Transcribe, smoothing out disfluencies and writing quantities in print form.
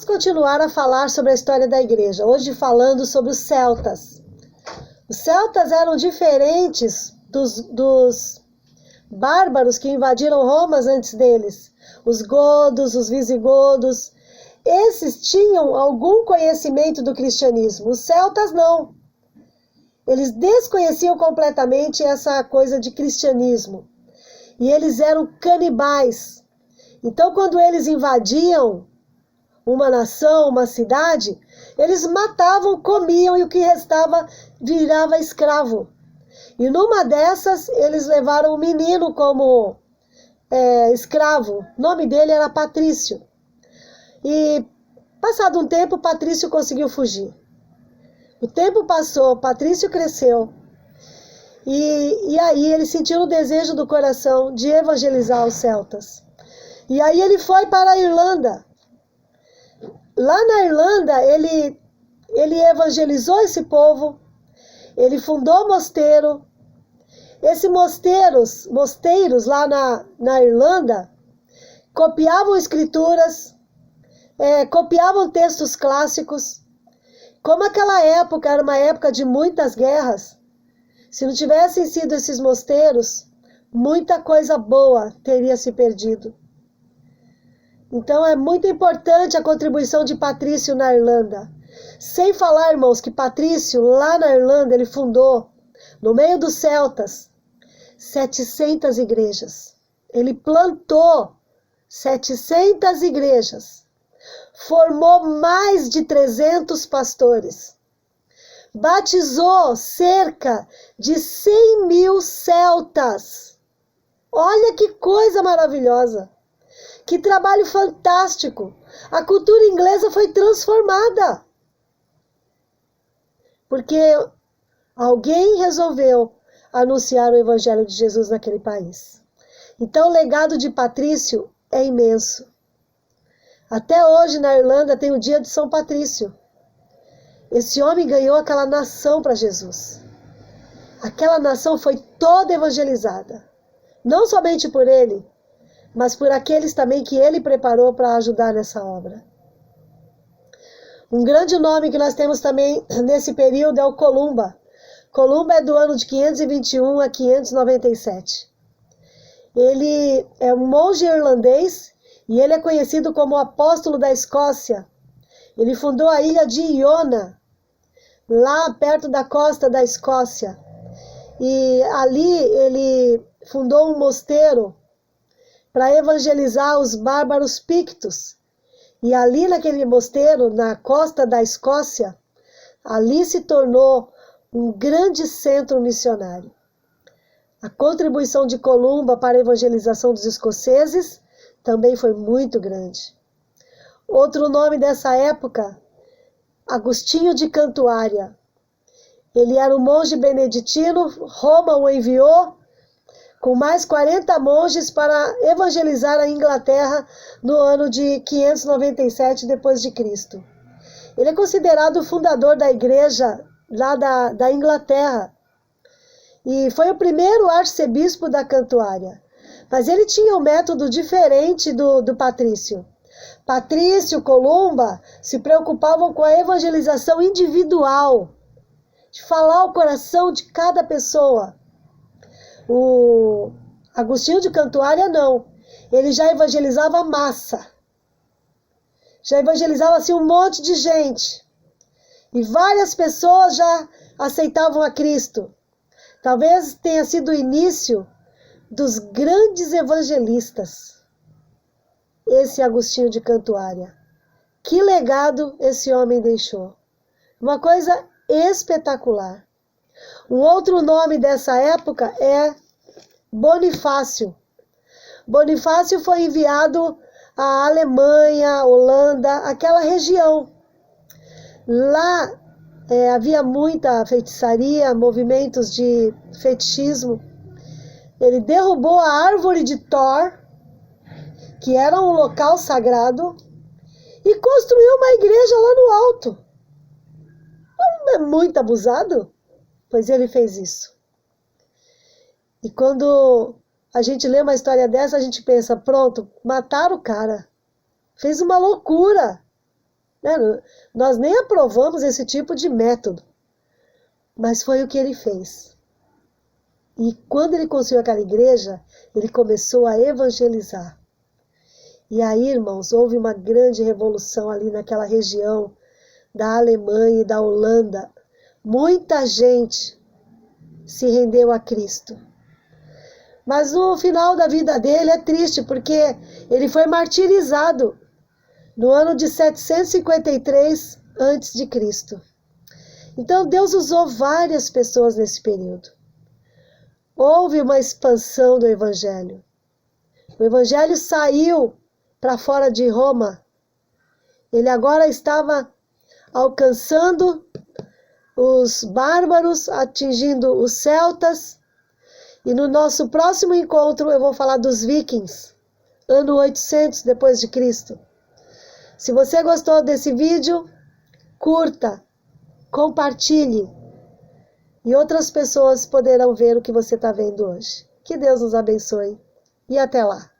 Vamos continuar a falar sobre a história da igreja, hoje falando sobre os celtas. Os celtas eram diferentes dos bárbaros que invadiram Roma antes deles. Os godos, os visigodos, esses tinham algum conhecimento do cristianismo. Os celtas não. Eles desconheciam completamente essa coisa de cristianismo. E eles eram canibais. Então, quando eles invadiam uma nação, uma cidade, eles matavam, comiam e o que restava virava escravo. E numa dessas, eles levaram um menino como escravo. O nome dele era Patrício. E, passado um tempo, Patrício conseguiu fugir. O tempo passou, Patrício cresceu. E aí ele sentiu o desejo do coração de evangelizar os celtas. E aí ele foi para a Irlanda. Lá na Irlanda, ele evangelizou esse povo, ele fundou mosteiro. Esses mosteiros lá na Irlanda, copiavam escrituras, copiavam textos clássicos. Como aquela época era uma época de muitas guerras, se não tivessem sido esses mosteiros, muita coisa boa teria se perdido. Então é muito importante a contribuição de Patrício na Irlanda. Sem falar, irmãos, que Patrício, lá na Irlanda, ele fundou, no meio dos celtas, 700 igrejas. Ele plantou 700 igrejas. Formou mais de 300 pastores. Batizou cerca de 100 mil celtas. Olha que coisa maravilhosa. Que trabalho fantástico! A cultura inglesa foi transformada. Porque alguém resolveu anunciar o Evangelho de Jesus naquele país. Então o legado de Patrício é imenso. Até hoje na Irlanda tem o dia de São Patrício. Esse homem ganhou aquela nação para Jesus. Aquela nação foi toda evangelizada. Não somente por ele, mas por aqueles também que ele preparou para ajudar nessa obra. Um grande nome que nós temos também nesse período é o Columba. Columba é do ano de 521 a 597. Ele é um monge irlandês e ele é conhecido como o apóstolo da Escócia. Ele fundou a ilha de Iona, lá perto da costa da Escócia. E ali ele fundou um mosteiro para evangelizar os bárbaros pictos. E ali naquele mosteiro, na costa da Escócia, ali se tornou um grande centro missionário. A contribuição de Columba para a evangelização dos escoceses também foi muito grande. Outro nome dessa época, Agostinho de Cantuária. Ele era um monge beneditino, Roma o enviou com mais 40 monges para evangelizar a Inglaterra no ano de 597 d.C. Ele é considerado o fundador da igreja lá da Inglaterra e foi o primeiro arcebispo da Cantuária. Mas ele tinha um método diferente do Patrício. Patrício, Columba se preocupavam com a evangelização individual, de falar o coração de cada pessoa. O Agostinho de Cantuária não. Ele já evangelizava a massa. Já evangelizava assim um monte de gente. E várias pessoas já aceitavam a Cristo. Talvez tenha sido o início dos grandes evangelistas. Esse Agostinho de Cantuária. Que legado esse homem deixou. Uma coisa espetacular. Um outro nome dessa época é Bonifácio. Bonifácio foi enviado à Alemanha, Holanda, aquela região. Lá havia muita feitiçaria, movimentos de fetichismo. Ele derrubou a árvore de Thor, que era um local sagrado, e construiu uma igreja lá no alto. Não é muito abusado? Pois ele fez isso. E quando a gente lê uma história dessa, a gente pensa, pronto, mataram o cara. Fez uma loucura. né? Nós nem aprovamos esse tipo de método, mas foi o que ele fez. E quando ele construiu aquela igreja, ele começou a evangelizar. E aí, irmãos, houve uma grande revolução ali naquela região da Alemanha e da Holanda. Muita gente se rendeu a Cristo. Mas no final da vida dele é triste, porque ele foi martirizado no ano de 753 a.C. Então Deus usou várias pessoas nesse período. Houve uma expansão do Evangelho. O Evangelho saiu para fora de Roma. Ele agora estava alcançando os bárbaros, atingindo os celtas. E no nosso próximo encontro eu vou falar dos vikings, ano 800 depois de Cristo. Se você gostou desse vídeo, curta, compartilhe. E outras pessoas poderão ver o que você está vendo hoje. Que Deus nos abençoe. E até lá.